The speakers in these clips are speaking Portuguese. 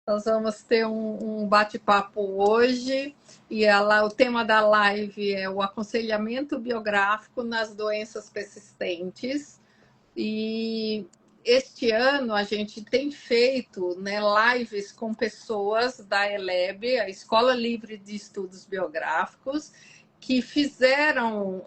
Nós vamos ter um bate-papo hoje e o tema da live é o aconselhamento biográfico nas doenças persistentes. E este ano a gente tem feito, né, lives com pessoas da ELEB, a Escola Livre de Estudos Biográficos, que fizeram,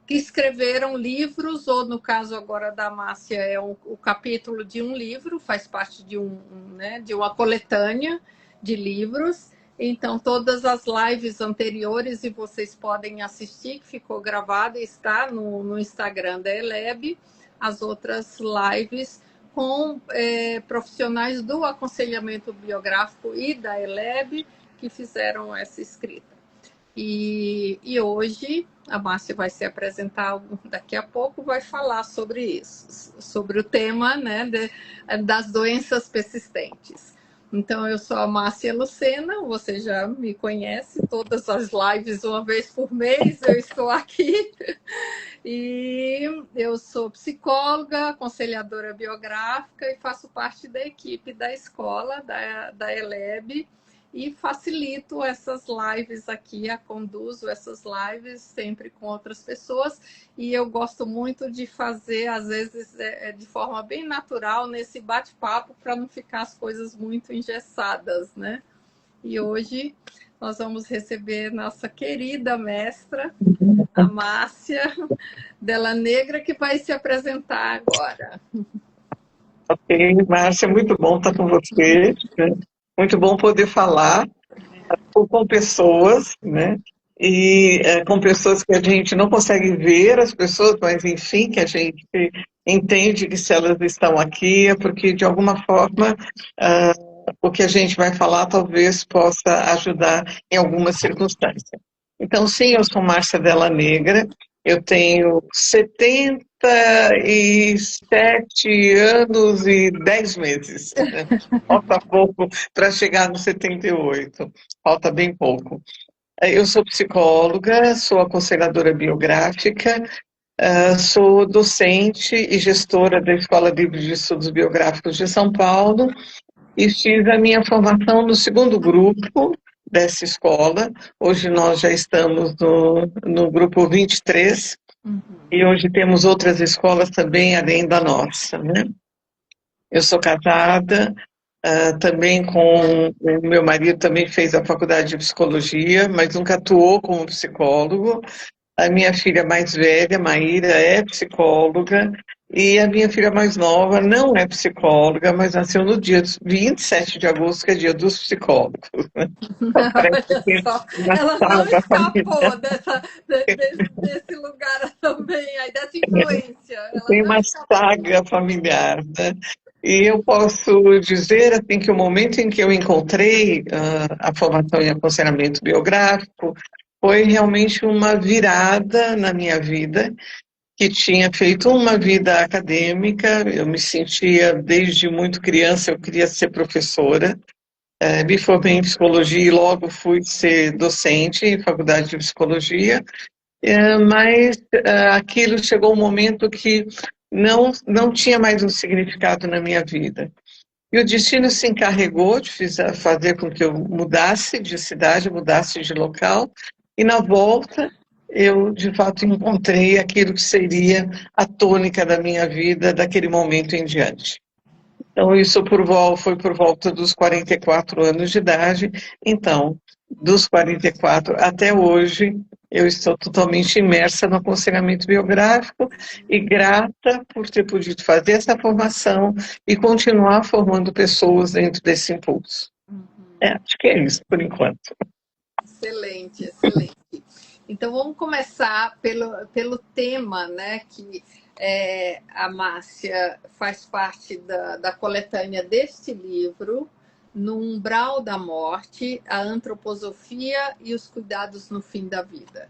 que escreveram livros, ou no caso agora da Márcia, o capítulo de um livro, faz parte de uma coletânea de livros. Então, todas as lives anteriores, e vocês podem assistir, que ficou gravada e está no Instagram da ELEB, as outras lives com profissionais do aconselhamento biográfico e da ELEB que fizeram essa escrita. E hoje a Márcia vai se apresentar daqui a pouco, vai falar sobre isso, sobre o tema, né, das doenças persistentes. Então, eu sou a Márcia Lucena, você já me conhece, todas as lives, uma vez por mês, eu estou aqui. E eu sou psicóloga, aconselhadora biográfica e faço parte da equipe da escola, da ELEB, e facilito essas lives aqui, conduzo essas lives sempre com outras pessoas, e eu gosto muito de fazer, às vezes, de forma bem natural, nesse bate-papo, para não ficar as coisas muito engessadas, né? E hoje nós vamos receber nossa querida mestra, a Márcia Della Negra, que vai se apresentar agora. Ok, Márcia, muito bom estar com você, né? Muito bom poder falar com pessoas, né? E com pessoas que a gente não consegue ver as pessoas, mas enfim, que a gente entende que se elas estão aqui é porque de alguma forma o que a gente vai falar talvez possa ajudar em alguma circunstância. Então, sim, eu sou Márcia Della Negra, eu tenho 77 anos e 10 meses. Falta pouco para chegar nos 78, falta bem pouco. Eu sou psicóloga, sou aconselhadora biográfica, sou docente e gestora da Escola Livre de Estudos Biográficos de São Paulo e fiz a minha formação no segundo grupo dessa escola. Hoje nós já estamos no grupo 23, e hoje temos outras escolas também além da nossa, né? Eu sou casada, também com o meu marido, também fez a faculdade de psicologia, mas nunca atuou como psicólogo. A minha filha mais velha, Maíra, é psicóloga, e a minha filha mais nova não é psicóloga, mas nasceu no dia 27 de agosto, que é dia dos psicólogos. Então, parece que tem uma Ela não saga familiar. escapou desse lugar também, aí, dessa influência. Ela Tem não uma escapou. saga familiar, né? E eu posso dizer assim, que o momento em que eu encontrei a formação em aconselhamento biográfico foi realmente uma virada na minha vida, que tinha feito uma vida acadêmica. Eu me sentia, desde muito criança, eu queria ser professora. Me formei em psicologia e logo fui ser docente em faculdade de psicologia. Mas aquilo chegou um momento que não tinha mais um significado na minha vida. E o destino se encarregou de fazer com que eu mudasse de cidade, mudasse de local, e na volta eu, de fato, encontrei aquilo que seria a tônica da minha vida daquele momento em diante. Então, isso foi por volta dos 44 anos de idade. Então, dos 44 até hoje, eu estou totalmente imersa no aconselhamento biográfico e grata por ter podido fazer essa formação e continuar formando pessoas dentro desse impulso. Acho que é isso, por enquanto. Excelente, excelente. Então, vamos começar pelo tema, né, que a Márcia faz parte da coletânea deste livro, No Umbral da Morte, a Antroposofia e os Cuidados no Fim da Vida.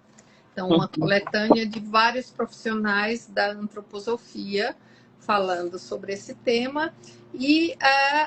Então, uma coletânea de vários profissionais da antroposofia falando sobre esse tema, e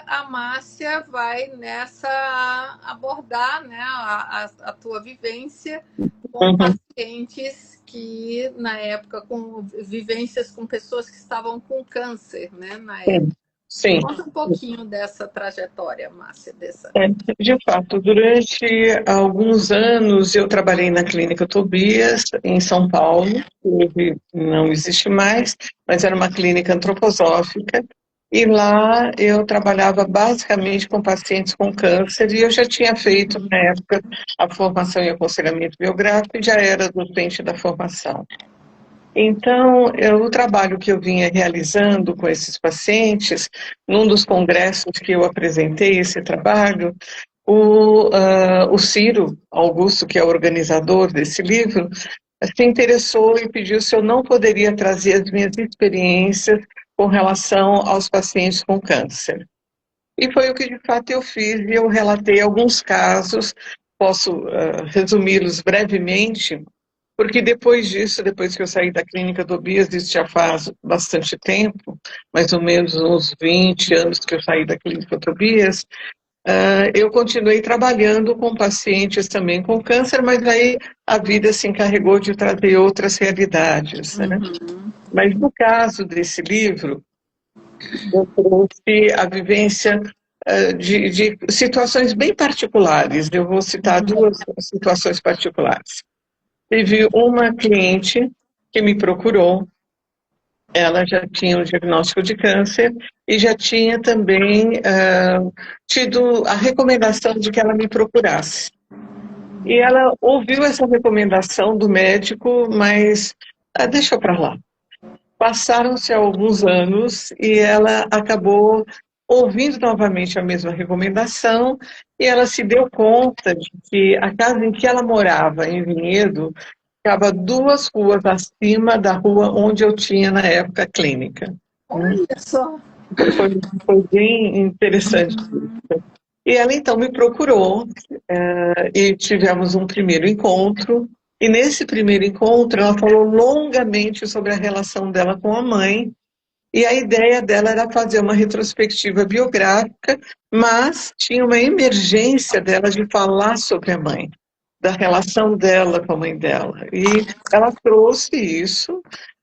a Márcia vai nessa abordar, né, a tua vivência com pacientes que, na época, com vivências com pessoas que estavam com câncer, né, na época. Sim. Conta um pouquinho dessa trajetória, Márcia, dessa. É, de fato, durante alguns anos eu trabalhei na Clínica Tobias, em São Paulo, que hoje não existe mais, mas era uma clínica antroposófica, e lá eu trabalhava basicamente com pacientes com câncer, e eu já tinha feito, na época, a formação em aconselhamento biográfico e já era docente da formação. Então, o trabalho que eu vinha realizando com esses pacientes, num dos congressos que eu apresentei esse trabalho, o Ciro Augusto, que é o organizador desse livro, se interessou e pediu se eu não poderia trazer as minhas experiências com relação aos pacientes com câncer. E foi o que de fato eu fiz, e eu relatei alguns casos, posso resumi-los brevemente, porque depois disso, depois que eu saí da clínica Tobias, isso já faz bastante tempo, mais ou menos uns 20 anos que eu saí da clínica Tobias, eu continuei trabalhando com pacientes também com câncer, mas aí a vida se encarregou de trazer outras realidades, né? Mas no caso desse livro, eu trouxe a vivência de situações bem particulares. Eu vou citar duas situações particulares. Teve uma cliente que me procurou, ela já tinha um diagnóstico de câncer e já tinha também tido a recomendação de que ela me procurasse. E ela ouviu essa recomendação do médico, mas deixou para lá. Passaram-se alguns anos e ela acabou ouvindo novamente a mesma recomendação e ela se deu conta de que a casa em que ela morava, em Vinhedo, ficava 2 ruas acima da rua onde eu tinha, na época, a clínica. Olha só. Foi, foi bem interessante. E ela, então, me procurou e tivemos um primeiro encontro. E nesse primeiro encontro, ela falou longamente sobre a relação dela com a mãe. E a ideia dela era fazer uma retrospectiva biográfica, mas tinha uma emergência dela de falar sobre a mãe, da relação dela com a mãe dela. E ela trouxe isso,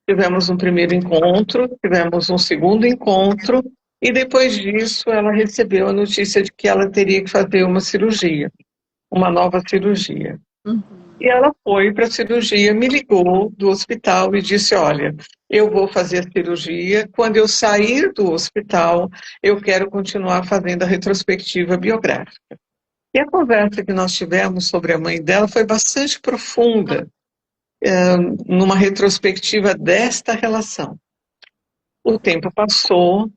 tivemos um primeiro encontro, tivemos um segundo encontro, e depois disso ela recebeu a notícia de que ela teria que fazer uma cirurgia, uma nova cirurgia. E ela foi para a cirurgia, me ligou do hospital e disse, olha, eu vou fazer a cirurgia, quando eu sair do hospital, eu quero continuar fazendo a retrospectiva biográfica. E a conversa que nós tivemos sobre a mãe dela foi bastante profunda, numa retrospectiva desta relação. O tempo passou,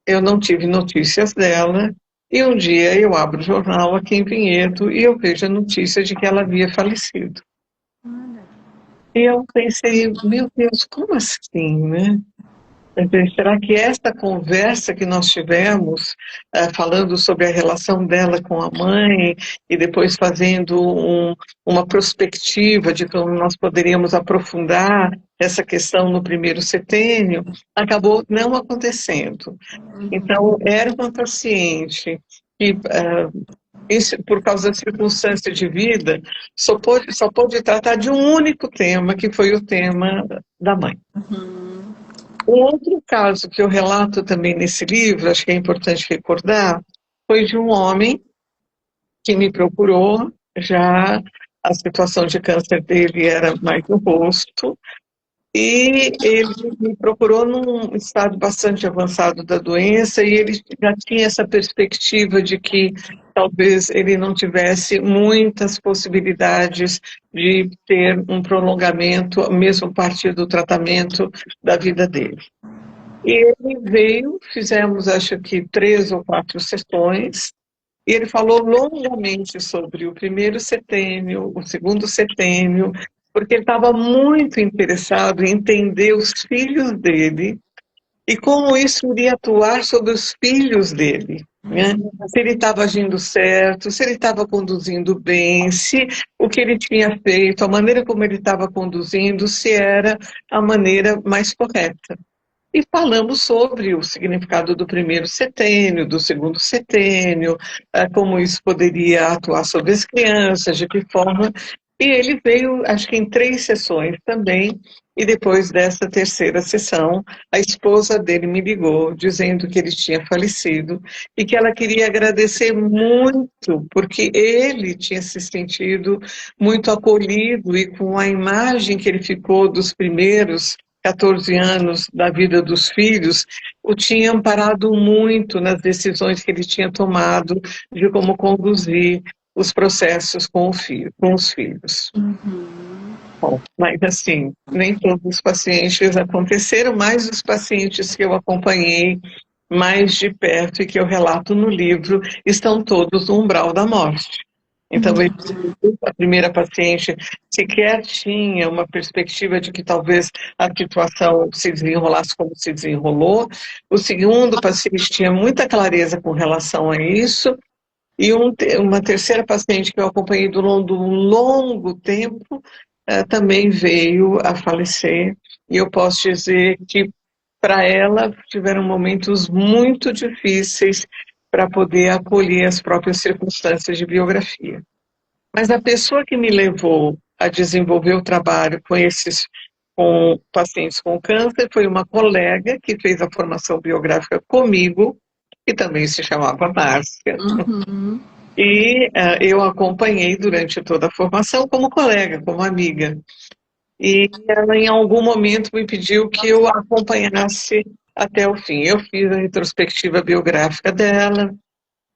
eu não tive notícias dela, e um dia eu abro o jornal aqui em Vinhedo e eu vejo a notícia de que ela havia falecido. E eu pensei, meu Deus, como assim, né? Será que essa conversa que nós tivemos, falando sobre a relação dela com a mãe, e depois fazendo uma prospectiva de como nós poderíamos aprofundar essa questão no primeiro setênio, acabou não acontecendo. Então, era uma paciente que, por causa da circunstância de vida, só pôde tratar de um único tema, que foi o tema da mãe. Um outro caso que eu relato também nesse livro, acho que é importante recordar, foi de um homem que me procurou, já a situação de câncer dele era mais no rosto, e ele me procurou num estado bastante avançado da doença, e ele já tinha essa perspectiva de que talvez ele não tivesse muitas possibilidades de ter um prolongamento, mesmo a partir do tratamento da vida dele. E ele veio, fizemos acho que 3 ou 4 sessões, e ele falou longamente sobre o primeiro setênio, o segundo setênio, porque ele estava muito interessado em entender os filhos dele e como isso iria atuar sobre os filhos dele. Né? Se ele estava agindo certo, se ele estava conduzindo bem, se o que ele tinha feito, a maneira como ele estava conduzindo, se era a maneira mais correta. E falamos sobre o significado do primeiro setênio, do segundo setênio, como isso poderia atuar sobre as crianças, de que forma. E ele veio, acho que em 3 sessões também, E depois dessa terceira sessão, a esposa dele me ligou dizendo que ele tinha falecido e que ela queria agradecer muito, porque ele tinha se sentido muito acolhido e com a imagem que ele ficou dos primeiros 14 anos da vida dos filhos, o tinha amparado muito nas decisões que ele tinha tomado de como conduzir os processos com os filhos. Bom, mas assim, nem todos os pacientes aconteceram, mas os pacientes que eu acompanhei mais de perto e que eu relato no livro estão todos no umbral da morte. Então, a primeira paciente sequer tinha uma perspectiva de que talvez a situação se desenrolasse como se desenrolou. O segundo paciente tinha muita clareza com relação a isso. E uma terceira paciente que eu acompanhei durante um longo tempo também veio a falecer. E eu posso dizer que, para ela, tiveram momentos muito difíceis para poder acolher as próprias circunstâncias de biografia. Mas a pessoa que me levou a desenvolver o trabalho com pacientes com câncer foi uma colega que fez a formação biográfica comigo, que também se chamava Márcia. E eu acompanhei durante toda a formação como colega, como amiga. E ela, em algum momento, me pediu que eu a acompanhasse até o fim. Eu fiz a retrospectiva biográfica dela,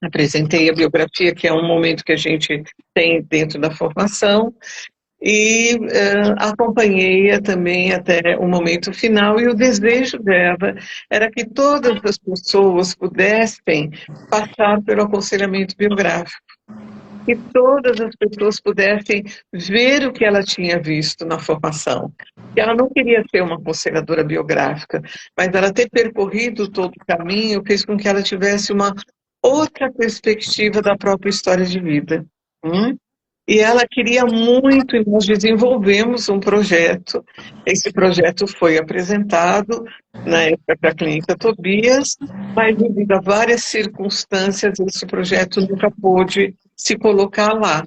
apresentei a biografia, que é um momento que a gente tem dentro da formação, e acompanhei-a também até o momento final, e o desejo dela era que todas as pessoas pudessem passar pelo aconselhamento biográfico, que todas as pessoas pudessem ver o que ela tinha visto na formação. E ela não queria ser uma aconselhadora biográfica, mas ela ter percorrido todo o caminho fez com que ela tivesse uma outra perspectiva da própria história de vida. E ela queria muito, e nós desenvolvemos um projeto. Esse projeto foi apresentado na época para a Clínica Tobias, mas devido a várias circunstâncias, esse projeto nunca pôde se colocar lá.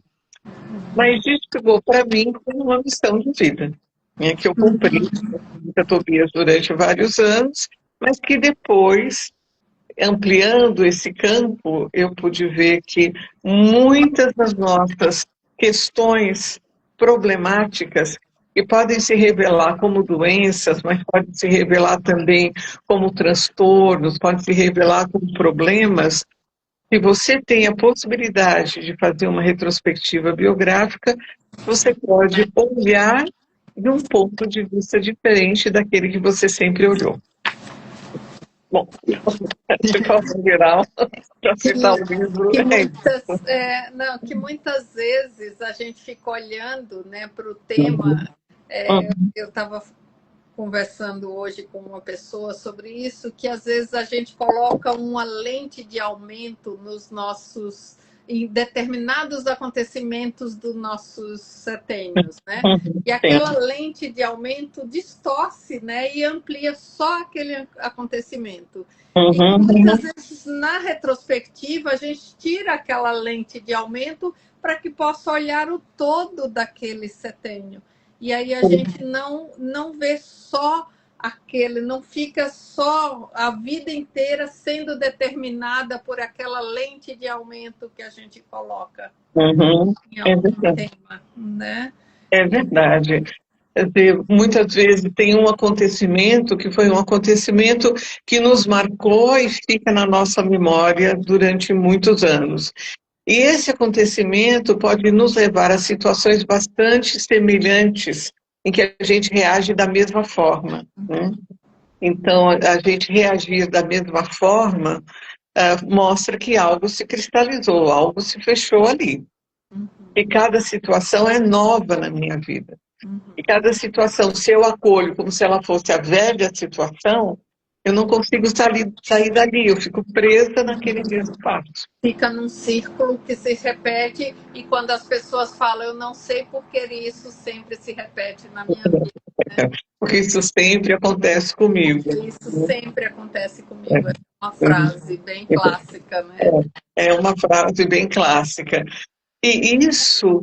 Mas isso chegou para mim como uma missão de vida, né, que eu cumpri na Clínica Tobias durante vários anos, mas que depois, ampliando esse campo, eu pude ver que muitas das nossas questões problemáticas, que podem se revelar como doenças, mas podem se revelar também como transtornos, podem se revelar como problemas. Se você tem a possibilidade de fazer uma retrospectiva biográfica, você pode olhar de um ponto de vista diferente daquele que você sempre olhou. Bom, de forma geral, para citar o livro, que muitas vezes a gente fica olhando, né, para o tema. Eu estava conversando hoje com uma pessoa sobre isso, que às vezes a gente coloca uma lente de aumento nos nossos, em determinados acontecimentos dos nossos setênios, né? E aquela lente de aumento distorce, né? E amplia só aquele acontecimento. E muitas vezes na retrospectiva a gente tira aquela lente de aumento para que possa olhar o todo daquele setênio. E aí a gente não vê só aquele, não fica só a vida inteira sendo determinada por aquela lente de aumento que a gente coloca em algum tema, né? É verdade. Muitas vezes tem um acontecimento que foi um acontecimento que nos marcou e fica na nossa memória durante muitos anos. E esse acontecimento pode nos levar a situações bastante semelhantes, em que a gente reage da mesma forma, né? Então, a gente reagir da mesma forma mostra que algo se cristalizou, algo se fechou ali. E cada situação é nova na minha vida. E cada situação, se eu acolho como se ela fosse a velha situação, eu não consigo sair dali, eu fico presa naquele mesmo fato. Fica num círculo que se repete, e quando as pessoas falam, eu não sei por que isso sempre se repete na minha vida. Né? Porque isso sempre acontece comigo. Isso sempre acontece comigo. É uma frase bem clássica, né? É uma frase bem clássica. E isso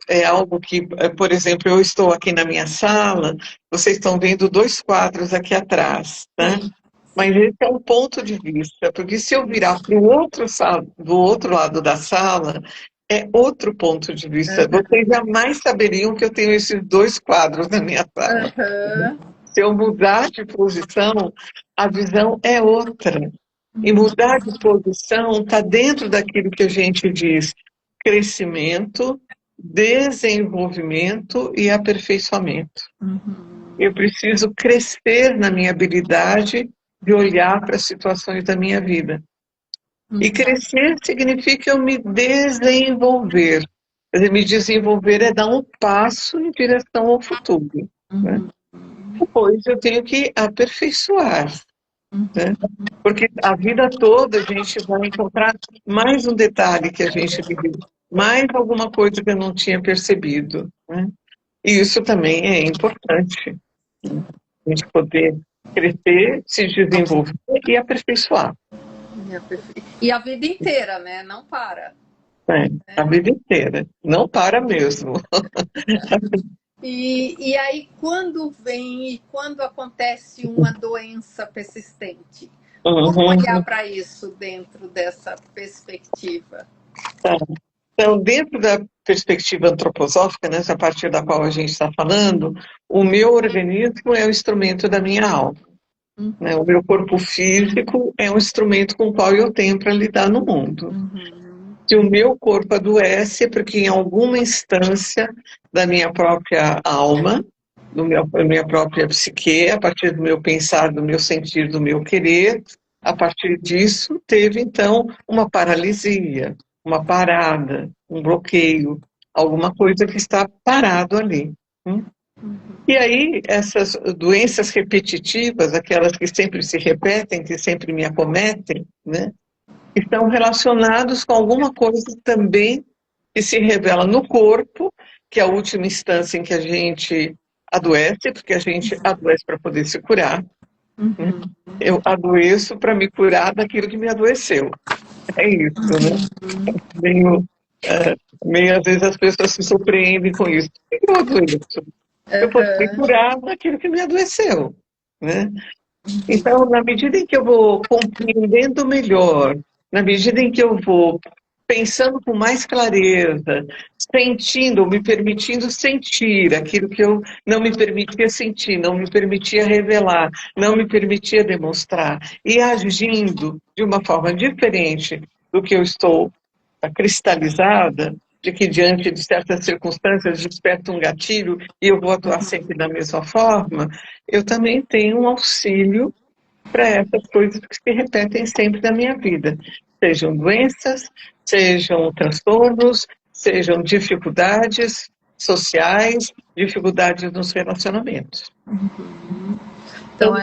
é algo que, por exemplo, eu estou aqui na minha sala, vocês estão vendo dois quadros aqui atrás, né? Sim. Mas esse é um ponto de vista, porque se eu virar para o outro, do outro lado da sala, é outro ponto de vista. Vocês jamais saberiam que eu tenho esses dois quadros na minha sala. Aham. Se eu mudar de posição, a visão é outra. E mudar de posição está dentro daquilo que a gente diz crescimento, desenvolvimento e aperfeiçoamento. Eu preciso crescer na minha habilidade de olhar para as situações da minha vida. E crescer significa eu me desenvolver. Quer dizer, me desenvolver é dar um passo em direção ao futuro, né? Depois eu tenho que aperfeiçoar, né? Porque a vida toda a gente vai encontrar mais um detalhe que a gente viveu, mais alguma coisa que eu não tinha percebido, né? E isso também é importante, né? A gente poder crescer, se desenvolver e aperfeiçoar. E a vida inteira, né? Não para. A vida inteira, não para mesmo. E aí, quando vem e quando acontece uma doença persistente, como olhar para isso dentro dessa perspectiva? Então, dentro da perspectiva antroposófica, né, a partir da qual a gente está falando, o meu organismo é o instrumento da minha alma, né? O meu corpo físico é um instrumento com o qual eu tenho para lidar no mundo. Se o meu corpo adoece, é porque em alguma instância da minha própria alma, da minha própria psique, a partir do meu pensar, do meu sentir, do meu querer, a partir disso teve então uma paralisia, uma parada, um bloqueio, alguma coisa que está parado ali. E aí essas doenças repetitivas, aquelas que sempre se repetem, que sempre me acometem, né, estão relacionados com alguma coisa também que se revela no corpo, que é a última instância em que a gente adoece, porque a gente adoece para poder se curar. Eu adoeço para me curar daquilo que me adoeceu. É isso, né? Meio às vezes as pessoas se surpreendem com isso. Por que eu adoeço? Eu posso me curar daquilo que me adoeceu, né? Então, na medida em que eu vou compreendendo melhor, na medida em que eu vou pensando com mais clareza, sentindo, me permitindo sentir aquilo que eu não me permitia sentir, não me permitia revelar, não me permitia demonstrar, e agindo de uma forma diferente do que eu estou cristalizada, de que diante de certas circunstâncias desperta um gatilho e eu vou atuar sempre da mesma forma, eu também tenho um auxílio para essas coisas que se repetem sempre na minha vida. Sejam doenças, sejam transtornos, sejam dificuldades sociais, dificuldades nos relacionamentos. Então,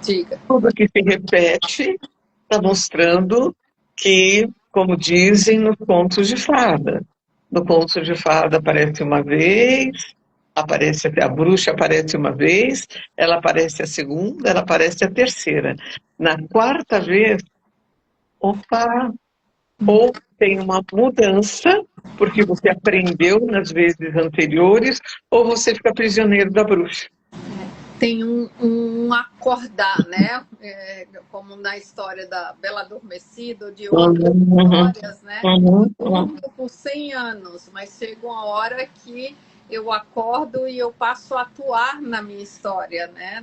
diga. Tudo que se repete está mostrando que, como dizem nos contos de fada, no conto de fada aparece uma vez, aparece a bruxa aparece uma vez, ela aparece a segunda, ela aparece a terceira. Na quarta vez, opa, ou tem uma mudança, porque você aprendeu nas vezes anteriores, ou você fica prisioneiro da bruxa. Tem um acordar, né? Como na história da Bela Adormecida, ou de outras histórias, né? Eu durmo por 100 anos, mas chega uma hora que eu acordo e eu passo a atuar na minha história, né?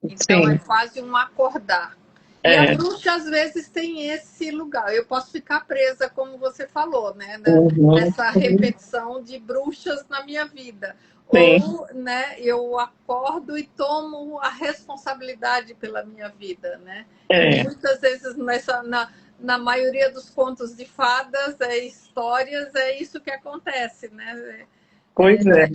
Então, é quase um acordar. E a bruxa, às vezes, tem esse lugar. Eu posso ficar presa, como você falou, né? Nessa repetição de bruxas na minha vida. Ou, né, eu acordo e tomo a responsabilidade pela minha vida, né? E muitas vezes, na maioria dos contos de fadas, histórias, é isso que acontece, né? Pois é.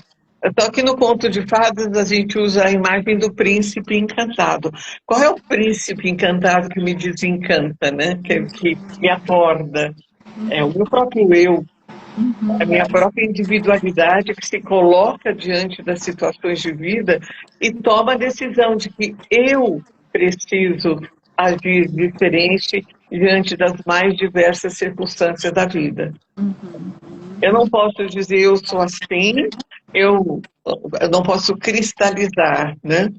Só que no conto de fadas a gente usa a imagem do príncipe encantado. Qual é o príncipe encantado que me desencanta, né? Que me acorda? É o meu próprio eu, a minha própria individualidade que se coloca diante das situações de vida e toma a decisão de que eu preciso agir diferente diante das mais diversas circunstâncias da vida. Eu não posso dizer eu sou assim, eu, eu não posso cristalizar, né?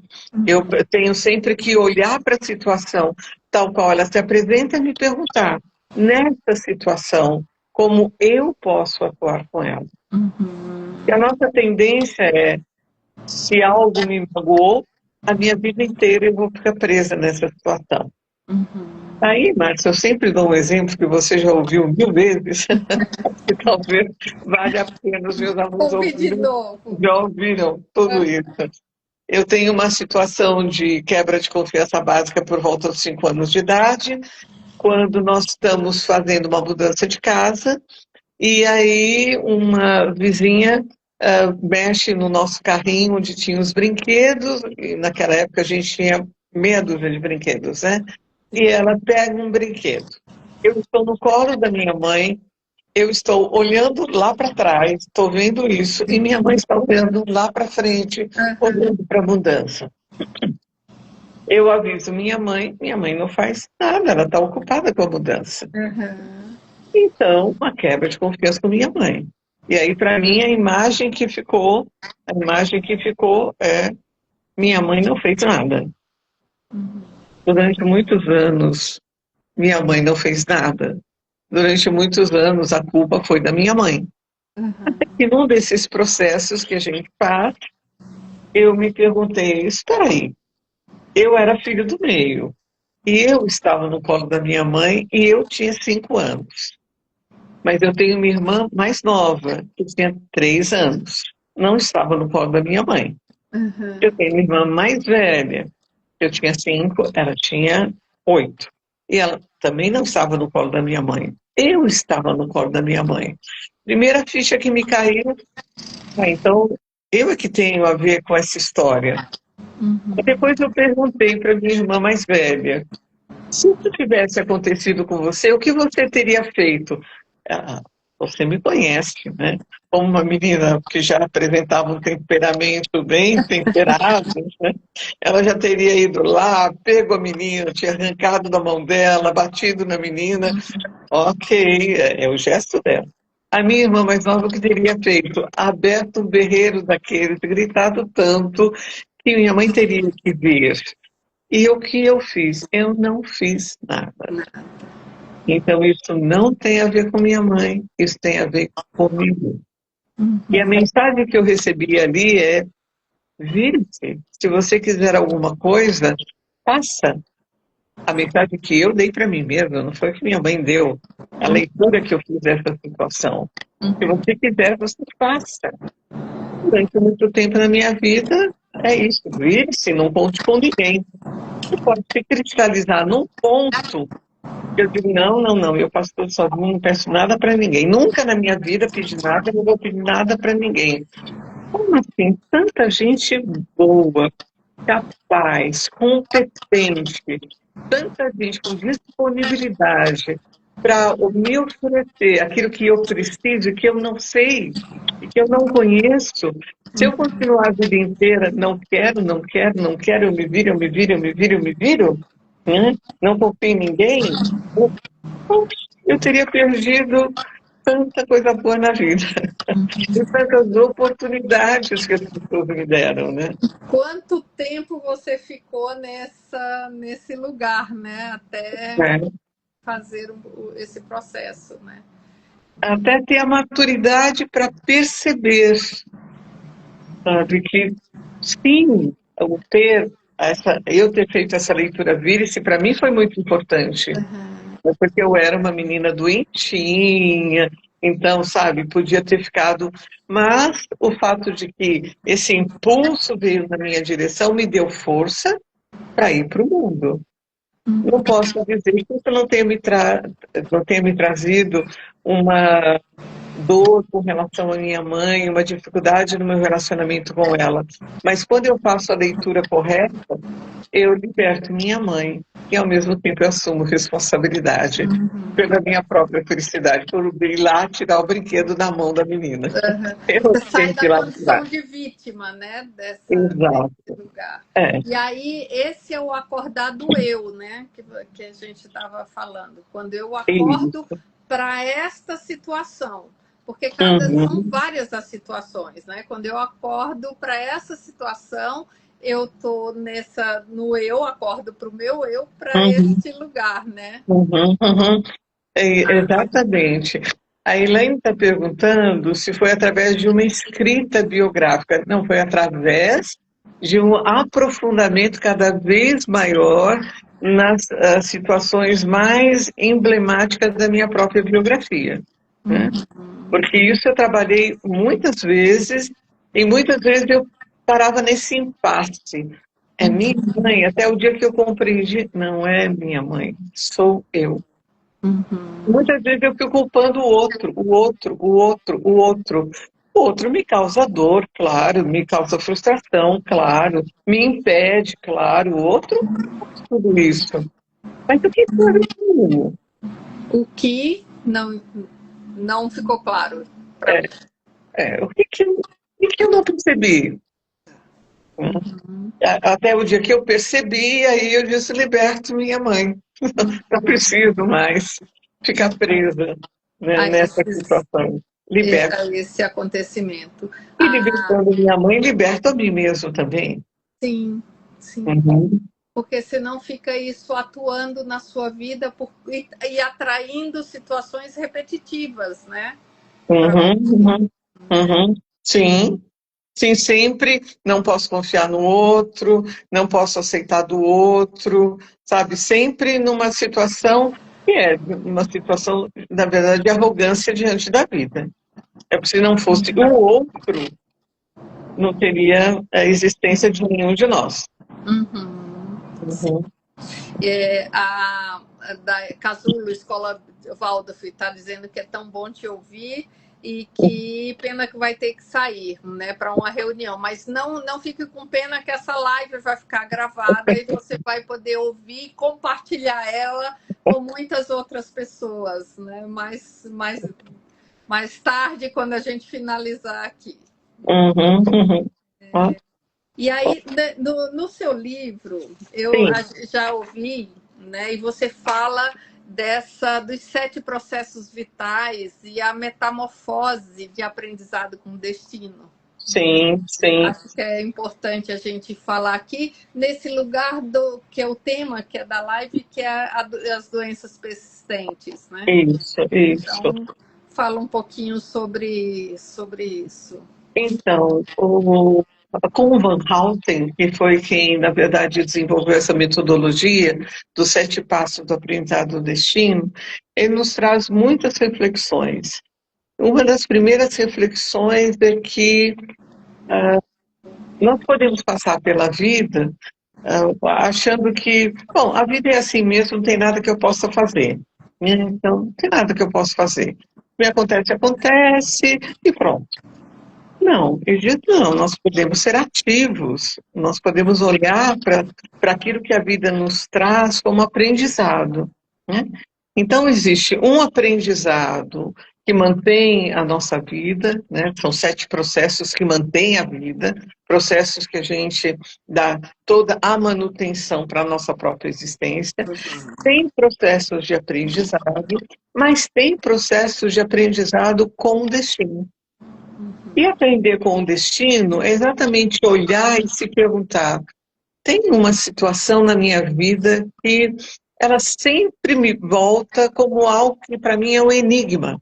Eu tenho sempre que olhar para a situação tal qual ela se apresenta e me perguntar, nessa situação, como eu posso atuar com ela? E a nossa tendência é, se algo me magoou, a minha vida inteira eu vou ficar presa nessa situação. Aí, Márcia, eu sempre dou um exemplo que você já ouviu 1000 vezes, que talvez valha a pena os meus alunos Ouvi de ouvirem, novo. já ouviram tudo isso. Eu tenho uma situação de quebra de confiança básica por volta dos 5 anos de idade, quando nós estamos fazendo uma mudança de casa, e aí uma vizinha mexe no nosso carrinho onde tinha os brinquedos, e naquela época a gente tinha meia dúzia de brinquedos, né? E ela pega um brinquedo. Eu estou no colo da minha mãe, eu estou olhando lá para trás, estou vendo isso, e minha mãe está olhando lá para frente, olhando para a mudança. Eu aviso minha mãe não faz nada, ela está ocupada com a mudança. Então, uma quebra de confiança com minha mãe. E aí, para mim, a imagem que ficou é minha mãe não fez nada. Durante muitos anos, minha mãe não fez nada. Durante muitos anos, a culpa foi da minha mãe. E num desses processos que a gente faz, eu me perguntei, espera aí, eu era filho do meio, e eu estava no colo da minha mãe, e eu tinha 5 anos. Mas eu tenho uma irmã mais nova, que tinha 3 anos. Não estava no colo da minha mãe. Eu tenho uma irmã mais velha, eu tinha 5, ela tinha 8. E ela também não estava no colo da minha mãe. Eu estava no colo da minha mãe. Primeira ficha que me caiu, então eu é que tenho a ver com essa história. E depois eu perguntei para minha irmã mais velha, se isso tivesse acontecido com você, o que você teria feito? Ah, você me conhece, né? Como uma menina que já apresentava um temperamento bem temperado, né? Ela já teria ido lá, pego a menina, tinha arrancado da mão dela, batido na menina. Ok, é o gesto dela. A minha irmã mais nova, o que teria feito? Aberto um berreiro daqueles, gritado tanto que minha mãe teria que ver. E o que eu fiz? Eu não fiz nada. Então, isso não tem a ver com minha mãe, isso tem a ver comigo. E a mensagem que eu recebi ali é: vire-se. Se você quiser alguma coisa, faça. A mensagem que eu dei para mim mesma, não foi que minha mãe deu. A leitura que eu fiz dessa situação. Se você quiser, você faça. Durante muito tempo na minha vida, é isso. Vire-se, não conte com ninguém. Você pode se cristalizar num ponto. Eu digo, não, não, não, eu faço tudo sozinho, não peço nada para ninguém. Nunca na minha vida pedi nada, não vou pedir nada para ninguém. Como assim? Tanta gente boa, capaz, competente, tanta gente com disponibilidade para me oferecer aquilo que eu preciso, que eu não sei, e que eu não conheço. Se eu continuar a vida inteira, não quero, não quero, não quero, eu me viro, eu me viro, eu me viro, eu me viro, né? Não confio em ninguém, eu teria perdido tanta coisa boa na vida. E tantas oportunidades que as pessoas me deram, né? Quanto tempo você ficou nesse lugar, né? Até É. fazer esse processo, né? Até ter a maturidade para perceber, sabe, que sim, eu ter feito essa leitura vire-se, para mim foi muito importante. Porque eu era uma menina doentinha, então, sabe, podia ter ficado. Mas o fato de que esse impulso veio na minha direção me deu força para ir para o mundo. Não posso dizer que isso não tenha me trazido uma dor com relação à minha mãe, uma dificuldade no meu relacionamento com ela. Mas quando eu faço a leitura correta, eu liberto minha mãe e, ao mesmo tempo, eu assumo responsabilidade pela minha própria felicidade, por ir lá tirar o brinquedo da mão da menina. Eu Você sai tenho que da ir lá condição tirar. de vítima, né? Desse Exato. lugar. É, E aí, esse é o acordar do eu, né? Que a gente estava falando. Quando eu acordo isso. para esta situação, porque são Uhum, várias as situações, né? Quando eu acordo para essa situação, eu tô no eu, acordo para o meu eu, para uhum, este lugar, né? uhum, uhum. Exatamente. A Elaine está perguntando se foi através de uma escrita biográfica. Não, foi através de um aprofundamento cada vez maior nas situações mais emblemáticas da minha própria biografia, né? Porque isso eu trabalhei muitas vezes, e muitas vezes eu parava nesse impasse. É minha mãe, até o dia que eu compreendi, não é minha mãe, sou eu. Muitas vezes eu fico culpando o outro, o outro, o outro, o outro. O outro me causa dor, claro, me causa frustração, claro, me impede, claro, o outro faz tudo isso. Mas o que foi eu? O que não ficou claro para É, mim. o que eu não percebi? Até o dia que eu percebi, aí eu disse, liberto minha mãe. Não preciso mais ficar presa, né, A nessa esses, situação. Liberto. a esse acontecimento. E Ah, libertando minha mãe, liberto a mim mesmo também. sim, sim. Uhum, Porque senão fica isso atuando na sua vida e atraindo situações repetitivas, né? Para uhum, você. uhum, uhum. Sim, sim, sempre não posso confiar no outro, não posso aceitar do outro, sabe? Sempre numa situação que é uma situação, na verdade, de arrogância diante da vida. É porque se não fosse o outro, não teria a existência de nenhum de nós. Uhum. Uhum. A da Casulo, Escola Waldorf, está dizendo que é tão bom te ouvir e que pena que vai ter que sair, né, para uma reunião. Mas não fique com pena que essa live vai ficar gravada e você vai poder ouvir e compartilhar ela com muitas outras pessoas, né? Mais tarde, quando a gente finalizar aqui. Uhum, uhum. Ó, E aí, no seu livro, eu sim, já ouvi, né, e você fala dos 7 processos vitais e a metamorfose de aprendizado com destino. sim, sim, Acho que é importante a gente falar aqui nesse lugar do que é o tema que é da live, que é as doenças persistentes, né? isso, isso. Então, fala um pouquinho sobre isso. Então, com o Van Houten, que foi quem, na verdade, desenvolveu essa metodologia dos 7 passos do aprendizado do destino, ele nos traz muitas reflexões. Uma das primeiras reflexões é que nós podemos passar pela vida achando que, bom, a vida é assim mesmo, não tem nada que eu possa fazer, né? Então, não tem nada que eu possa fazer. O que acontece, acontece e pronto. Não, eu digo não, nós podemos ser ativos, nós podemos olhar para aquilo que a vida nos traz como aprendizado, né? Então, existe um aprendizado que mantém a nossa vida, né? São 7 processos que mantêm a vida, processos que a gente dá toda a manutenção para a nossa própria existência. Tem processos de aprendizado, mas tem processos de aprendizado com destino. E aprender com o destino é exatamente olhar e se perguntar: tem uma situação na minha vida que ela sempre me volta como algo que para mim é um enigma.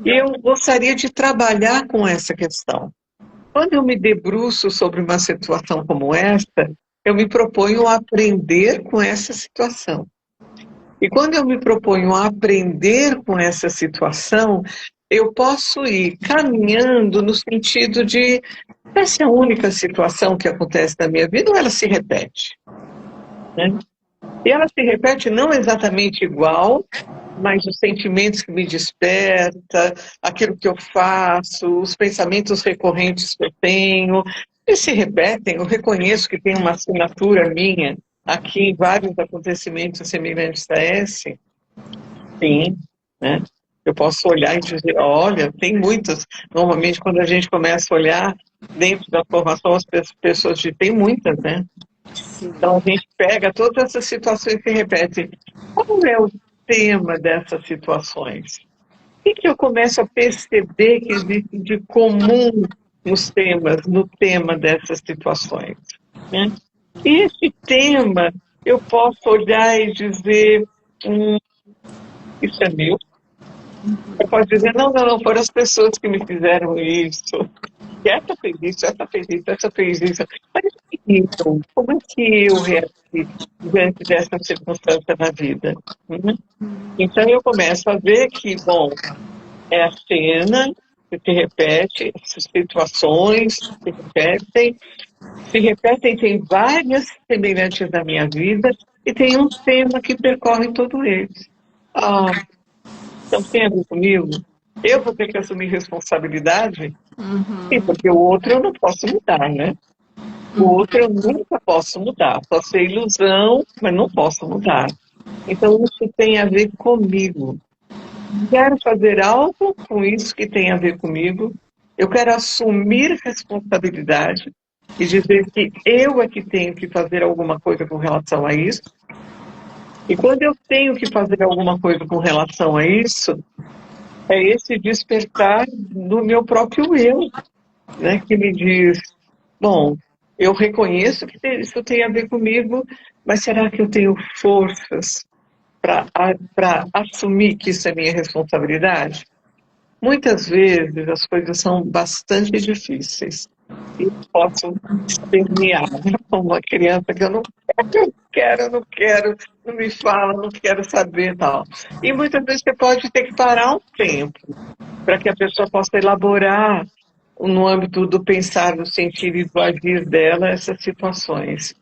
E eu gostaria de trabalhar com essa questão. Quando eu me debruço sobre uma situação como esta, eu me proponho a aprender com essa situação. E quando eu me proponho a aprender com essa situação, eu posso ir caminhando no sentido de essa é a única situação que acontece na minha vida ou ela se repete, né? E ela se repete não exatamente igual, mas os sentimentos que me desperta, aquilo que eu faço, os pensamentos recorrentes que eu tenho, eles se repetem. Eu reconheço que tem uma assinatura minha aqui em vários acontecimentos semelhantes a esse. Sim, né? Eu posso olhar e dizer, olha, tem muitas. Normalmente, quando a gente começa a olhar dentro da formação, as pessoas dizem, tem muitas, né? Então, a gente pega todas essas situações que repetem. Qual é o tema dessas situações? que eu começo a perceber que existe de comum no tema dessas situações, né? E esse tema, eu posso olhar e dizer, isso é meu. Eu posso dizer, não, não, não, foram as pessoas que me fizeram isso. E essa fez isso, essa fez isso, essa fez isso. Mas então, como é que eu reagi diante dessa circunstância na vida? Né? Então eu começo a ver que, bom, é a cena que se repete, essas situações se repetem, tem várias semelhantes na minha vida e tem um tema que percorre todo eles. Ah, então tem a ver comigo? Eu vou ter que assumir responsabilidade? Sim, porque o outro eu não posso mudar, né? O outro eu nunca posso mudar. Posso ser ilusão, mas não posso mudar. Então isso tem a ver comigo. Quero fazer algo com isso que tem a ver comigo. Eu quero assumir responsabilidade e dizer que eu é que tenho que fazer alguma coisa com relação a isso. E quando eu tenho que fazer alguma coisa com relação a isso, é esse despertar do meu próprio eu, né, que me diz, bom, eu reconheço que isso tem a ver comigo, mas será que eu tenho forças para assumir que isso é minha responsabilidade? Muitas vezes as coisas são bastante difíceis e eu posso espernear, né, como uma criança que eu não quero, não me fala, não quero saber tal. E muitas vezes você pode ter que parar um tempo para que a pessoa possa elaborar no âmbito do pensar, do sentir e do agir dela essas situações.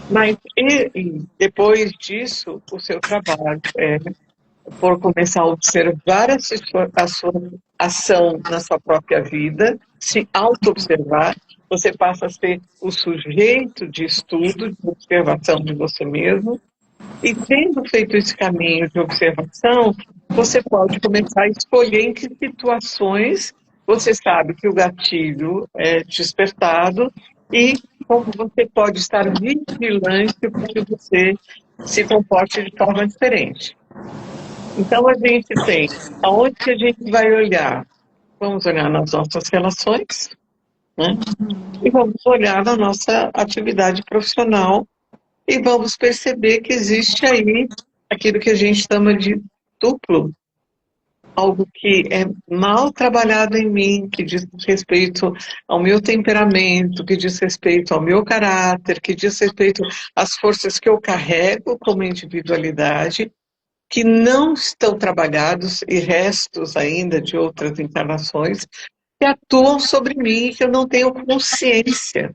Mas e depois disso, o seu trabalho é por começar a observar a sua ação na sua própria vida, se auto-observar, você passa a ser o sujeito de estudo, de observação de você mesmo, e tendo feito esse caminho de observação, você pode começar a escolher em que situações você sabe que o gatilho é despertado e como você pode estar vigilante para que você se comporte de forma diferente. Então, a gente tem, aonde que a gente vai olhar? Vamos olhar nas nossas relações, né? E vamos olhar na nossa atividade profissional e vamos perceber que existe aí aquilo que a gente chama de duplo, algo que é mal trabalhado em mim, que diz respeito ao meu temperamento, que diz respeito ao meu caráter, que diz respeito às forças que eu carrego como individualidade, que não estão trabalhados e restos ainda de outras encarnações que atuam sobre mim e que eu não tenho consciência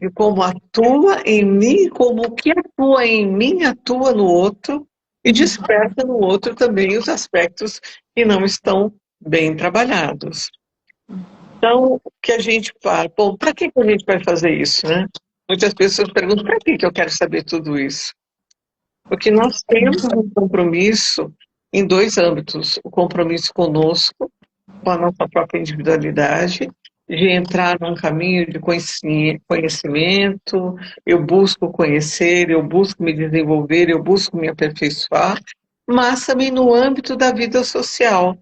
de como atua em mim, como o que atua em mim atua no outro e desperta no outro também os aspectos que não estão bem trabalhados. Então, o que a gente fala, bom, para que a gente vai fazer isso, né? Muitas pessoas perguntam, para que eu quero saber tudo isso? Porque nós temos um compromisso em dois âmbitos, o compromisso conosco, com a nossa própria individualidade, de entrar num caminho de conhecimento, eu busco conhecer, eu busco me desenvolver, eu busco me aperfeiçoar, mas também no âmbito da vida social.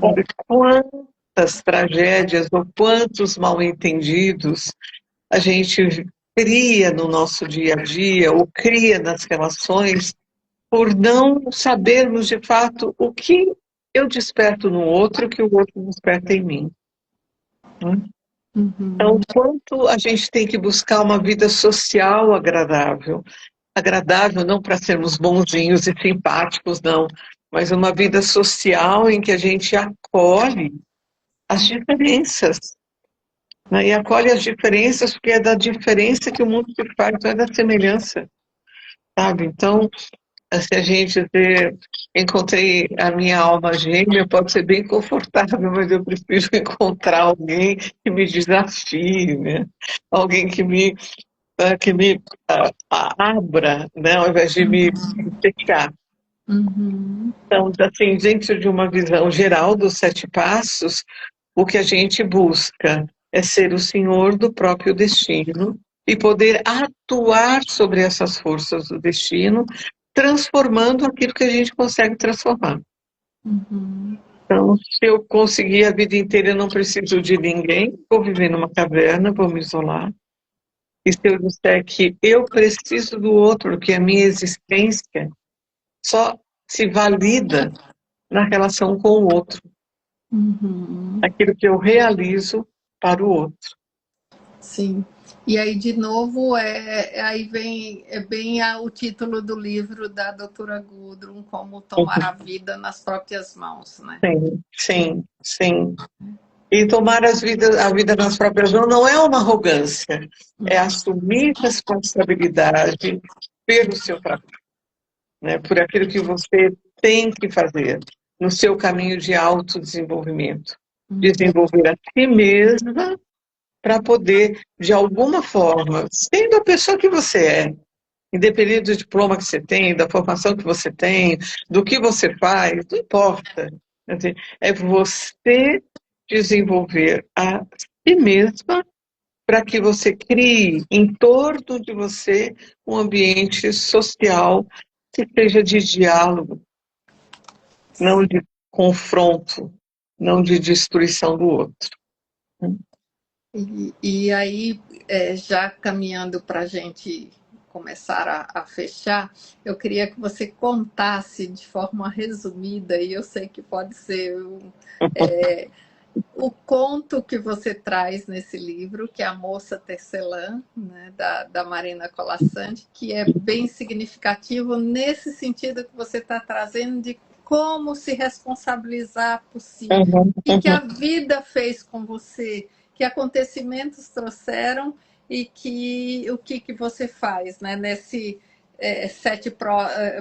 Olha, quantas tragédias ou quantos mal-entendidos a gente cria no nosso dia a dia, ou cria nas relações, por não sabermos de fato o que eu desperto no outro, que o outro desperta em mim. Então, quanto a gente tem que buscar uma vida social agradável. Agradável não para sermos bonzinhos e simpáticos, não, mas uma vida social em que a gente acolhe as diferenças. Né? E acolhe as diferenças porque é da diferença que o mundo se faz, não é da semelhança. Sabe? Então, se a gente dizer, encontrei a minha alma gêmea, pode ser bem confortável, mas eu prefiro encontrar alguém que me desafie, né? Alguém que me abra, né? Ao invés de me fechar. Então, assim, dentro de uma visão geral dos 7 passos, o que a gente busca é ser o senhor do próprio destino e poder atuar sobre essas forças do destino transformando aquilo que a gente consegue transformar. Uhum. Então, se eu conseguir a vida inteira, eu não preciso de ninguém, vou viver numa caverna, vou me isolar. E se eu disser que eu preciso do outro, que a minha existência só se valida na relação com o outro, Uhum. aquilo que eu realizo para o outro. Sim. E aí, de novo, aí vem o título do livro da doutora Gudrun, Como Tomar a Vida nas Próprias Mãos, né? Sim, sim, sim. E tomar a vida nas próprias mãos não é uma arrogância, é assumir responsabilidade pelo seu trabalho, né, por aquilo que você tem que fazer no seu caminho de autodesenvolvimento. Desenvolver a si mesma para poder, de alguma forma, sendo a pessoa que você é, independente do diploma que você tem, da formação que você tem, do que você faz, não importa. Quer dizer, é você desenvolver a si mesma para que você crie em torno de você um ambiente social que seja de diálogo, não de confronto, não de destruição do outro. E aí, já caminhando para a gente começar a fechar, eu queria que você contasse de forma resumida, e eu sei que pode ser o conto que você traz nesse livro, que é A Moça Tecelã, né, da Marina Colasanti, que é bem significativo nesse sentido que você está trazendo de como se responsabilizar por si, Uhum, e que a vida fez com você, que acontecimentos trouxeram e que o que você faz, né, nesse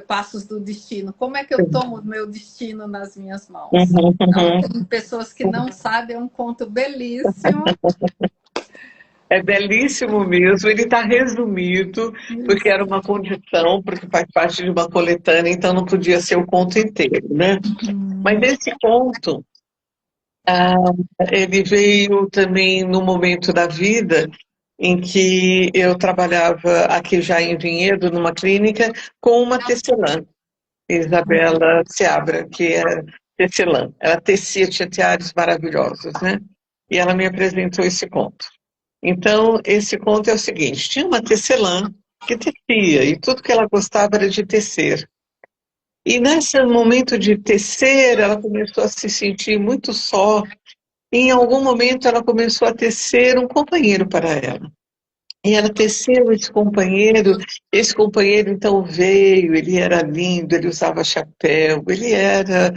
passos do destino. Como é que eu uhum, tomo o meu destino nas minhas mãos? uhum, Então, uhum. tem pessoas que não sabem, é um conto belíssimo. É belíssimo mesmo, ele está resumido, porque era uma condição, porque faz parte de uma coletânea, então não podia ser o conto inteiro, né? Mas esse conto, ah, ele veio também no momento da vida em que eu trabalhava aqui já em Vinhedo, numa clínica, com uma tecelã, Isabela Seabra, que era tecelã. Ela tecia teares maravilhosos, né? E ela me apresentou esse conto. Então, esse conto é o seguinte: tinha uma tecelã que tecia, e tudo que ela gostava era de tecer. E nesse momento de tecer, ela começou a se sentir muito só. E em algum momento, ela começou a tecer um companheiro para ela. E ela teceu esse companheiro então veio, ele era lindo, ele usava chapéu, ele era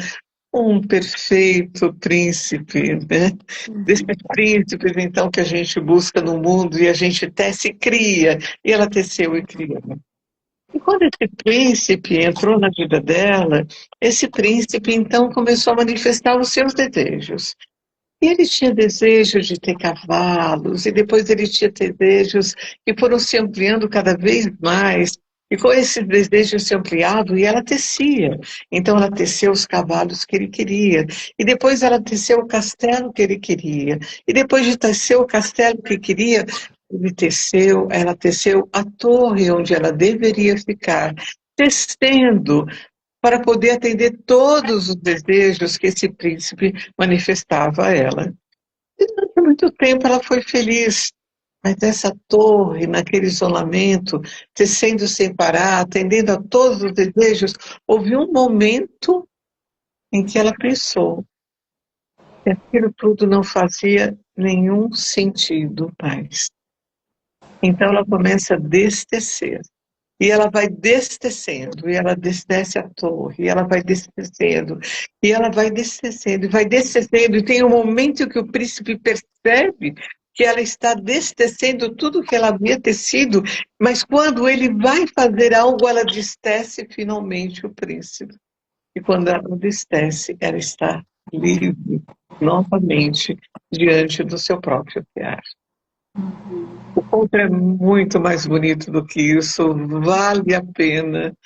um perfeito príncipe, né? Desses príncipes, então, que a gente busca no mundo e a gente tece e cria, e ela teceu e criou. E quando esse príncipe entrou na vida dela, esse príncipe, então, começou a manifestar os seus desejos. E ele tinha desejo de ter cavalos, e depois ele tinha desejos que foram se ampliando cada vez mais. E com esses desejos se ampliavam, e ela tecia. Então ela teceu os cavalos que ele queria. E depois ela teceu o castelo que ele queria. E depois de tecer o castelo que queria, ela teceu a torre onde ela deveria ficar, tecendo para poder atender todos os desejos que esse príncipe manifestava a ela. E durante muito tempo ela foi feliz, mas essa torre, naquele isolamento, tecendo sem parar, atendendo a todos os desejos, houve um momento em que ela pensou que aquilo tudo não fazia nenhum sentido mais. Então ela começa a destecer. E ela vai destecendo, e ela desce a torre, e ela vai destecendo, e ela vai destecendo, e vai destecendo, e tem um momento em que o príncipe percebe que ela está destecendo tudo que ela havia tecido, mas quando ele vai fazer algo, ela destece finalmente o príncipe. E quando ela destece, ela está livre, novamente, diante do seu próprio criar. O conto é muito mais bonito do que isso, vale a pena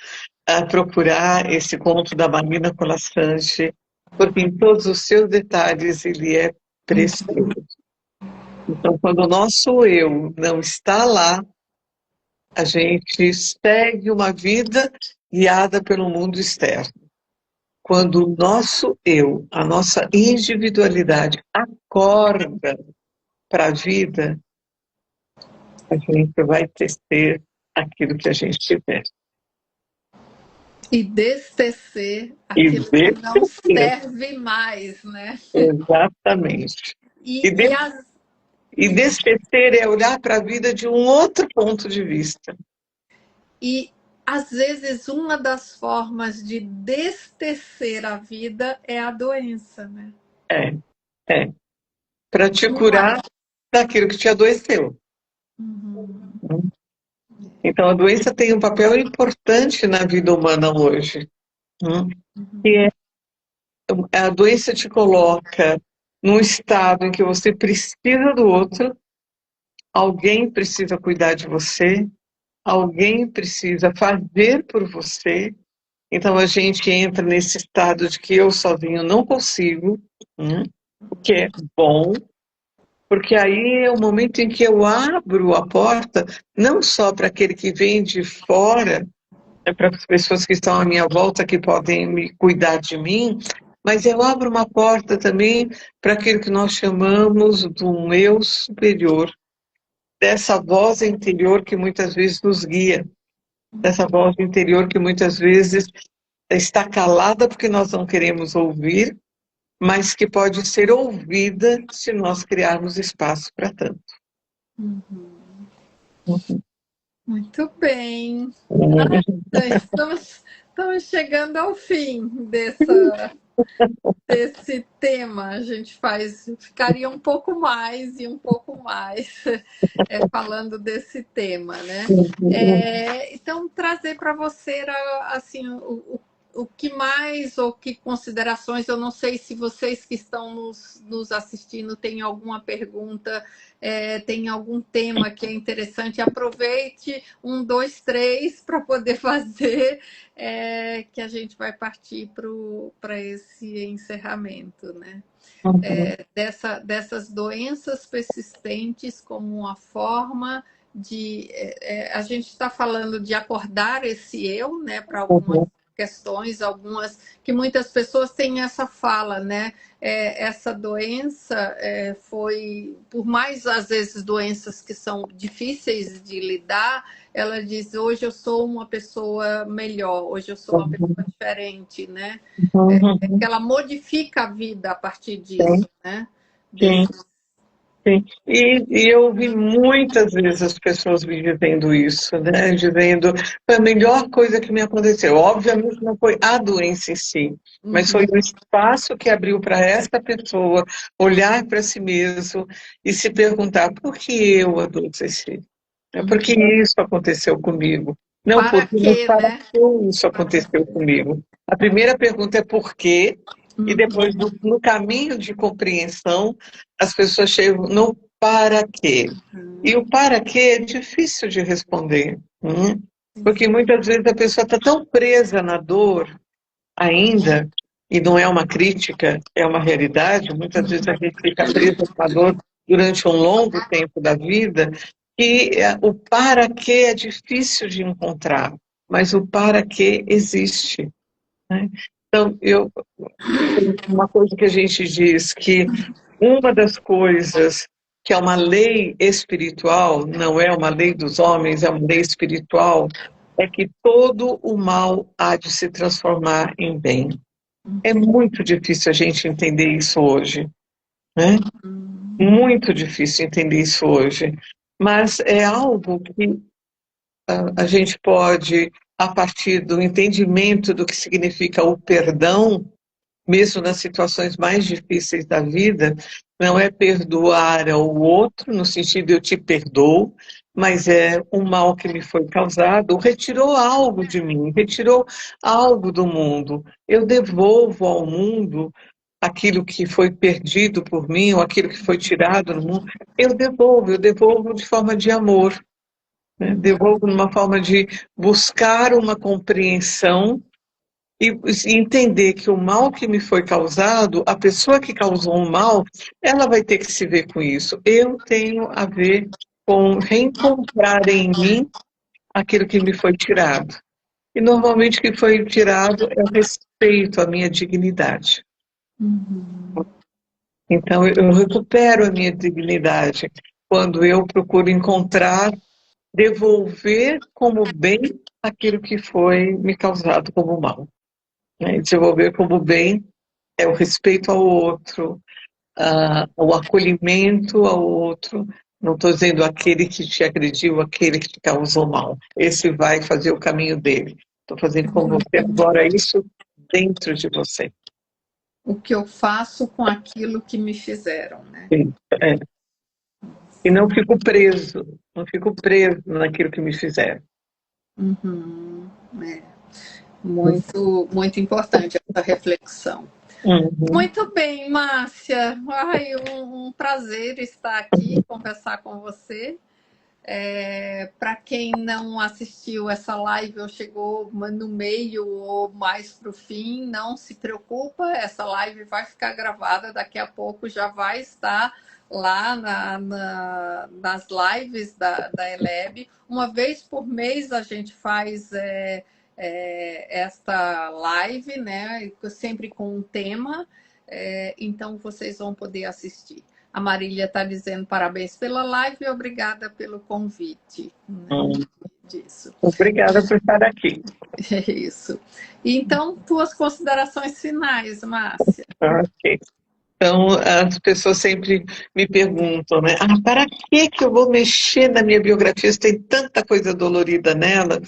procurar esse conto da Marina Colasanti, porque em todos os seus detalhes ele é precioso. Então, quando o nosso eu não está lá, a gente segue uma vida guiada pelo mundo externo. Quando o nosso eu, a nossa individualidade acorda para a vida, a gente vai tecer aquilo que a gente tiver. E destecer E aquilo que não destecer, serve mais, né? exatamente. E, e, as, E destecer é olhar para a vida de um outro ponto de vista. e às vezes uma das formas de destecer a vida é a doença, né? É, é. Para te Não é? curar daquilo que te adoeceu. Uhum. Então, a doença tem um papel importante na vida humana hoje. E a doença te coloca num estado em que você precisa do outro, alguém precisa cuidar de você, alguém precisa fazer por você. Então, a gente entra nesse estado de que eu sozinho não consigo, o que é bom, porque aí é o momento em que eu abro a porta, não só para aquele que vem de fora, para as pessoas que estão à minha volta, que podem me cuidar de mim, mas eu abro uma porta também para aquilo que nós chamamos do eu superior, dessa voz interior que muitas vezes nos guia, dessa voz interior que muitas vezes está calada porque nós não queremos ouvir, mas que pode ser ouvida se nós criarmos espaço para tanto. Muito bem. Uhum. Estamos chegando ao fim desse tema. A gente ficaria um pouco mais e um pouco mais falando desse tema, né? Então, trazer para você assim, o que mais, ou que considerações, eu não sei se vocês que estão nos assistindo têm alguma pergunta, tem algum tema que é interessante, aproveite 1, 2, 3 para poder fazer, que a gente vai partir para esse encerramento, né? Dessas doenças persistentes como uma forma de... a gente está falando de acordar esse eu, né, para algumas questões, algumas que muitas pessoas têm essa fala, né? Essa doença foi, por mais às vezes doenças que são difíceis de lidar, ela diz, hoje eu sou uma pessoa melhor, hoje eu sou uma pessoa diferente, né? Que ela modifica a vida a partir disso, né? Sim, sim. E eu ouvi muitas vezes as pessoas me dizendo isso, né? Dizendo, foi a melhor coisa que me aconteceu. Obviamente não foi a doença em si, mas foi o espaço que abriu para essa pessoa olhar para si mesmo e se perguntar, por que eu adoeci? Por que isso aconteceu comigo? Não, Para porque não quê, para né? que isso aconteceu comigo. A primeira pergunta é por quê? E depois, no caminho de compreensão, as pessoas chegam no para quê. E o para quê é difícil de responder, porque muitas vezes a pessoa está tão presa na dor ainda, e não é uma crítica, é uma realidade, muitas vezes a gente fica presa na dor durante um longo tempo da vida, e o para quê é difícil de encontrar, mas o para quê existe, né? Então, uma coisa que a gente diz que uma das coisas que é uma lei espiritual, não é uma lei dos homens, é uma lei espiritual, é que todo o mal há de se transformar em bem. É muito difícil a gente entender isso hoje, né? Muito difícil entender isso hoje. Mas é algo que a gente pode, a partir do entendimento do que significa o perdão, mesmo nas situações mais difíceis da vida, não é perdoar ao outro, no sentido eu te perdoo, mas é um mal que me foi causado, retirou algo de mim, retirou algo do mundo. Eu devolvo ao mundo aquilo que foi perdido por mim, ou aquilo que foi tirado do mundo. Eu devolvo de forma de amor, né? Devolvo numa forma de buscar uma compreensão e entender que o mal que me foi causado, a pessoa que causou o mal, ela vai ter que se ver com isso. Eu tenho a ver com reencontrar em mim aquilo que me foi tirado. E normalmente o que foi tirado é o respeito à minha dignidade. Uhum. Então eu recupero a minha dignidade quando eu procuro encontrar, devolver como bem aquilo que foi me causado como mal, né? Devolver como bem é o respeito ao outro, o acolhimento ao outro. Não estou dizendo aquele que te agrediu, aquele que te causou mal. Esse vai fazer o caminho dele. Estou fazendo com você agora isso dentro de você. O que eu faço com aquilo que me fizeram, né? Sim, é. E não fico preso naquilo que me fizeram. Uhum. É. Muito, muito importante essa reflexão. Uhum. Muito bem, Márcia. Ai, um prazer estar aqui, conversar com você. Para quem não assistiu essa live ou chegou no meio ou mais para o fim, não se preocupa, essa live vai ficar gravada, daqui a pouco já vai estar lá nas lives da Eleb. Uma vez por mês a gente faz esta live, né? Sempre com um tema, então vocês vão poder assistir. A Marília está dizendo parabéns pela live e obrigada pelo convite, né, Hum. disso. Obrigada por estar aqui. É isso. Então, tuas considerações finais, Márcia. Ok. Então, as pessoas sempre me perguntam, né? Para que eu vou mexer na minha biografia se tem tanta coisa dolorida nela?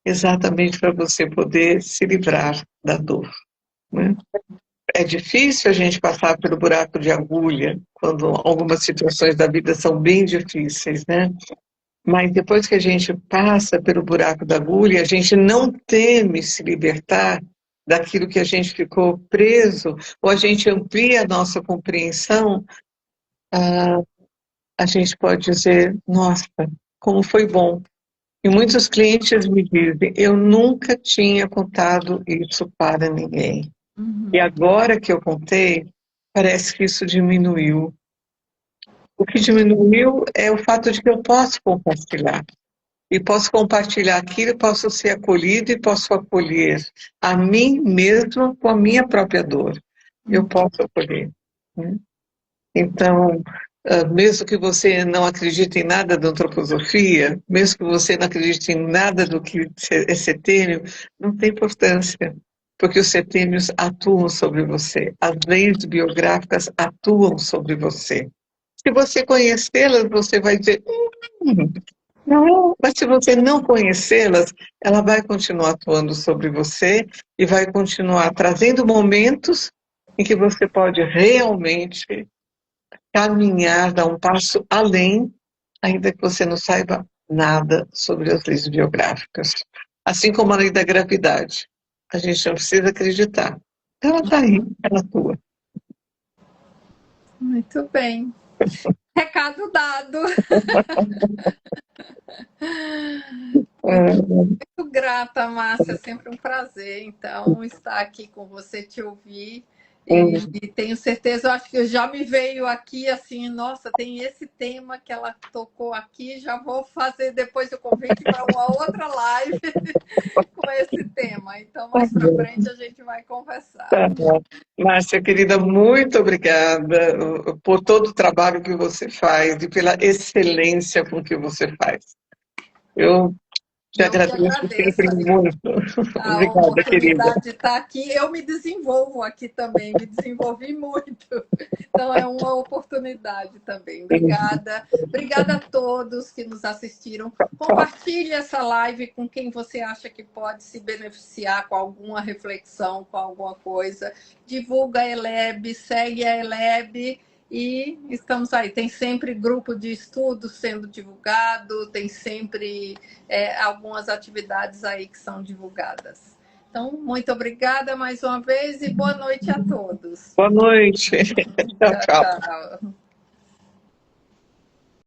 Exatamente para você poder se livrar da dor, né? É difícil a gente passar pelo buraco de agulha quando algumas situações da vida são bem difíceis, né? Mas depois que a gente passa pelo buraco da agulha, a gente não teme se libertar daquilo que a gente ficou preso, ou a gente amplia a nossa compreensão, a gente pode dizer, nossa, como foi bom. E muitos clientes me dizem, eu nunca tinha contado isso para ninguém. E Uhum, agora que eu contei, parece que isso diminuiu. O que diminuiu é o fato de que eu posso compartilhar. E posso compartilhar aquilo, posso ser acolhido e posso acolher a mim mesma com a minha própria dor. Eu uhum, posso acolher, né? Então, mesmo que você não acredite em nada da antroposofia, mesmo que você não acredite em nada do que é setênio, não tem importância, porque os setênios atuam sobre você, as leis biográficas atuam sobre você. Se você conhecê-las, você vai dizer, não, mas se você não conhecê-las, ela vai continuar atuando sobre você e vai continuar trazendo momentos em que você pode realmente caminhar, dar um passo além, ainda que você não saiba nada sobre as leis biográficas. Assim como a lei da gravidade. A gente não precisa acreditar. Ela está aí, ela atua. muito bem. Recado dado. É, Muito grata, Márcia, é sempre um prazer, então, estar aqui com você, te ouvir, e tenho certeza, eu acho que já me veio aqui, assim, nossa, tem esse tema que ela tocou aqui, já vou fazer depois o convite para uma outra live com esse tema, então, mais para frente a gente vai conversar. tá bom. Márcia, querida, muito obrigada por todo o trabalho que você faz e pela excelência com que você faz. Eu te Eu que agradeço agradeço sempre muito. a Obrigada, querida. oportunidade de estar aqui. Eu me desenvolvo aqui também, me desenvolvi muito. Então é uma oportunidade também. Obrigada. Obrigada a todos que nos assistiram. Compartilhe essa live com quem você acha que pode se beneficiar com alguma reflexão, com alguma coisa. Divulga a Eleb, segue a Eleb. E estamos aí. Tem sempre grupo de estudo sendo divulgado, tem sempre algumas atividades aí que são divulgadas. Então, muito obrigada mais uma vez e boa noite a todos. Boa noite. Tchau, Tchau, tchau. tchau.